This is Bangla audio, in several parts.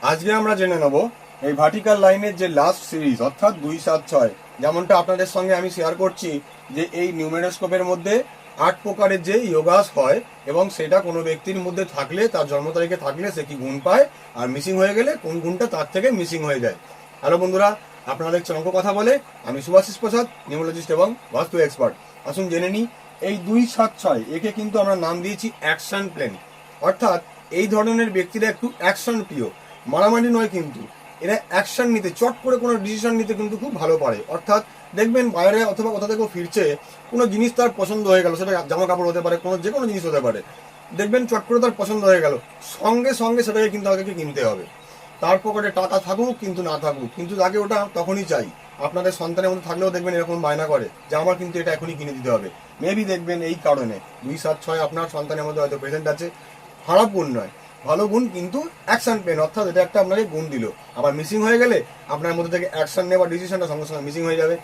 আজকে আমরা জেনে নেব এই ভার্টিক্যাল লাইনের যে লাস্ট সিরিজ অর্থাৎ 2, 7, 6, যেমনটা আপনাদের সঙ্গে আমি শেয়ার করছি যে এই নিউমেরোস্কোপের মধ্যে 8 প্রকারের যে যোগাস হয় এবং সেটা কোনো ব্যক্তির মধ্যে থাকলে, তার জন্ম তারিখে থাকলে সে কি গুণ পায়, আর মিসিং হয়ে গেলে কোন গুণটা তার থেকে মিসিং হয়ে যায়। হ্যালো বন্ধুরা, আপনারা দেখছেন অঙ্ক কথা বলে। আমি সুভাষিস প্রসাদ, নিউমোলজিস্ট এবং বাস্তু এক্সপার্ট। আসুন জেনে নিই এই 2, 7, 6 একে কিন্তু আমরা নাম দিয়েছি অ্যাকশন প্লেন। অর্থাৎ এই ধরনের ব্যক্তিরা একটু অ্যাকশন প্রিয়, মারামারি নয়, কিন্তু এরা অ্যাকশন নিতে, চট করে কোনো ডিসিশন নিতে কিন্তু খুব ভালো পারে। অর্থাৎ দেখবেন বাইরে অথবা কোথা থেকেও ফিরছে, কোনো জিনিস তার পছন্দ হয়ে গেল, সেটা জামা কাপড় হতে পারে, কোনো যে কোনো জিনিস হতে পারে, দেখবেন চট করে তার পছন্দ হয়ে গেল, সঙ্গে সঙ্গে সেটাকে কিন্তু আমাকে কিনতে হবে। তার পকেটে টাকা থাকুক কিন্তু না থাকুক, কিন্তু তাকে ওটা তখনই চাই। আপনাদের সন্তানের মধ্যে থাকলেও দেখবেন এরকম বায়না করে যে আমার কিন্তু এটা এখনই কিনে দিতে হবে। মেবি দেখবেন এই কারণে 2, 7, 6 আপনার সন্তানের মধ্যে হয়তো প্রেজেন্ট আছে। খারাপ গুণ নয়, ভালো গুণ, কিন্তু অ্যাকশন পেন, অর্থাৎ এটা একটা আপনাকে গুণ দিল। আবার মিসিং হয়ে গেলে আপনার মধ্যে থেকে অ্যাকশন নেওয়ার ডিসিশনটা সঙ্গে সঙ্গে মিসিং হয়ে যাবে।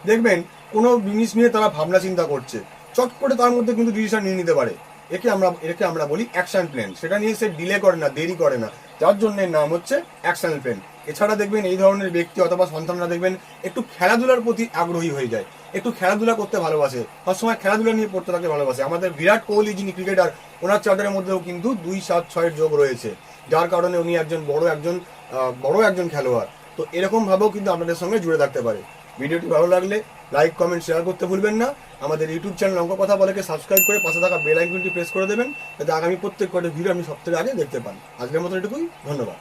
দেখবেন কোনো জিনিস নিয়ে তারা ভাবনা চিন্তা করছে, চট করে তার মধ্যে কিন্তু ডিসিশন নিয়ে নিতে পারে। একে আমরা বলি অ্যাকশন প্ল্যান। সেটা নিয়ে সে ডিলে করে না, দেরি করে না, যার জন্য নাম হচ্ছে অ্যাকশন প্ল্যান। এছাড়া দেখবেন এই ধরনের ব্যক্তি অথবা সন্তানরা দেখবেন একটু খেলাধুলার প্রতি আগ্রহী হয়ে যায়, একটু খেলাধুলা করতে ভালোবাসে, সবসময় খেলাধুলা নিয়ে পড়তে থাকতে ভালোবাসে। আমাদের বিরাট কোহলি যিনি ক্রিকেটার, ওনার চার্টারের মধ্যেও কিন্তু 2, 7, 6 যোগ রয়েছে, যার কারণে উনি একজন বড় একজন খেলোয়াড়। তো এরকম ভাবেও কিন্তু আপনাদের সঙ্গে জুড়ে থাকতে পারে। ভিডিওটি ভালো লাগলে লাইক, কমেন্ট, শেয়ার করতে ভুলবেন না। আমাদের ইউটিউব চ্যানেল অঙ্ক কথা বলেকে সাবস্ক্রাইব করে পাশে থাকা বেল আইকনটি প্রেস করে দেবেন, যাতে আগামী প্রত্যেক কটা ভিডিও আপনি সব থেকে আগে দেখতে পান। আজকের মতো এটুকুই, ধন্যবাদ।